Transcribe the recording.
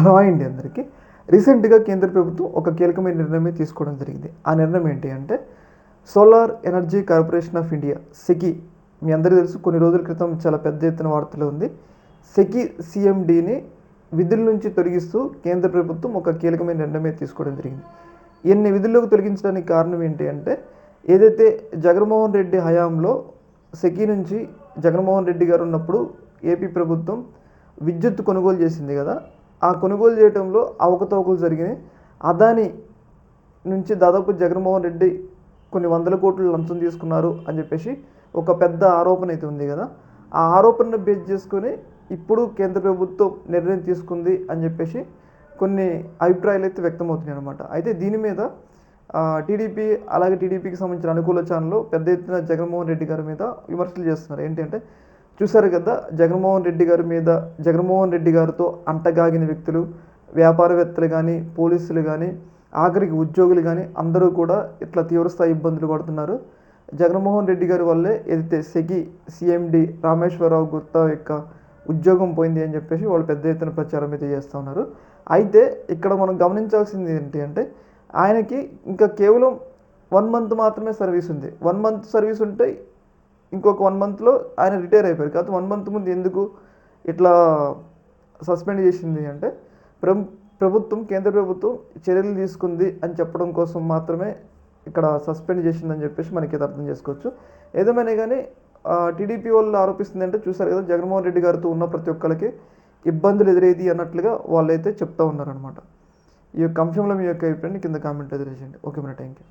Hello అండి అందరికీ. రీసెంట్‌గా కేంద్ర ప్రభుత్వం ఒక కీలకమైన నిర్ణయం తీసుకోవడం జరిగింది. ఆ నిర్ణయం ఏంటి అంటే solar energy corporation of India SECI, మీ అందరికీ తెలుసు, కొన్ని రోజుల క్రితం చాలా పెద్ద ఎత్తున వార్తలో ఉంది. సెకి సీఎండీని విధుల నుంచి తొలగిస్తూ కేంద్ర ప్రభుత్వం ఒక కీలకమైన నిర్ణయం తీసుకోవడం జరిగింది. ఎన్ని విధుల్లోకి తొలగించడానికి కారణం ఏంటి అంటే ఏదైతే జగన్మోహన్ రెడ్డి హయాంలో సెకి నుంచి జగన్మోహన్ రెడ్డి గారు ఉన్నప్పుడు ఏపీ ప్రభుత్వం విద్యుత్ కొనుగోలు చేసింది కదా, ఆ కొనుగోలు చేయడంలో అవకతవకలు జరిగినాయి. అదాని నుంచి దాదాపు జగన్మోహన్ రెడ్డి కొన్ని వందల కోట్లు లంచం తీసుకున్నారు అని చెప్పేసి ఒక పెద్ద ఆరోపణ అయితే ఉంది కదా. ఆ ఆరోపణను బేస్ చేసుకొని ఇప్పుడు కేంద్ర ప్రభుత్వం నిర్ణయం తీసుకుంది అని చెప్పేసి కొన్ని అభిప్రాయాలు అయితే వ్యక్తమవుతున్నాయి అనమాట. అయితే దీని మీద టీడీపీ అలాగే టీడీపీకి సంబంధించిన అనుకూల ఛానల్ పెద్ద ఎత్తున జగన్మోహన్ రెడ్డి గారి మీద విమర్శలు చేస్తున్నారు. ఏంటంటే చూశారు కదా, జగన్మోహన్ రెడ్డి గారి మీద, జగన్మోహన్ రెడ్డి గారితో అంటగాగిన వ్యక్తులు, వ్యాపారవేత్తలు కానీ, పోలీసులు కానీ, ఆఖరికి ఉద్యోగులు కానీ అందరూ కూడా ఇట్లా తీవ్రస్థాయి ఇబ్బందులు పడుతున్నారు. జగన్మోహన్ రెడ్డి గారి వల్లే ఏదైతే సెకి సీఎండి రామేశ్వరరావు గుప్తా యొక్క ఉద్యోగం పోయింది అని చెప్పేసి వాళ్ళు పెద్ద ఎత్తున ప్రచారం అయితే చేస్తూ ఉన్నారు. అయితే ఇక్కడ మనం గమనించాల్సింది ఏంటి అంటే ఆయనకి ఇంకా కేవలం 1 మంత్ మాత్రమే సర్వీస్ ఉంది. 1 మంత్ సర్వీస్ ఉంటే ఇంకొక 1 మంత్లో ఆయన రిటైర్ అయిపోయారు. కాకపోతే 1 మంత్ ముందు ఎందుకు ఇట్లా సస్పెండ్ చేసింది అంటే ప్రభుత్వం, కేంద్ర ప్రభుత్వం చర్యలు తీసుకుంది అని చెప్పడం కోసం మాత్రమే ఇక్కడ సస్పెండ్ చేసిందని చెప్పేసి మనకి ఇది అర్థం చేసుకోవచ్చు. ఏదేమైనా కానీ టీడీపీ వాళ్ళు ఆరోపిస్తుంది అంటే చూసారు కదా, జగన్మోహన్ రెడ్డి గారితో ఉన్న ప్రతి ఒక్కరికి ఇబ్బందులు ఎదురేది అన్నట్లుగా వాళ్ళైతే చెప్తూ ఉన్నారనమాట. ఈ యొక్క అంశంలో మీ యొక్క అభిప్రాయాన్ని కింద కామెంట్ ఎదురేసేయండి. ఓకే, మన థ్యాంక్ యూ.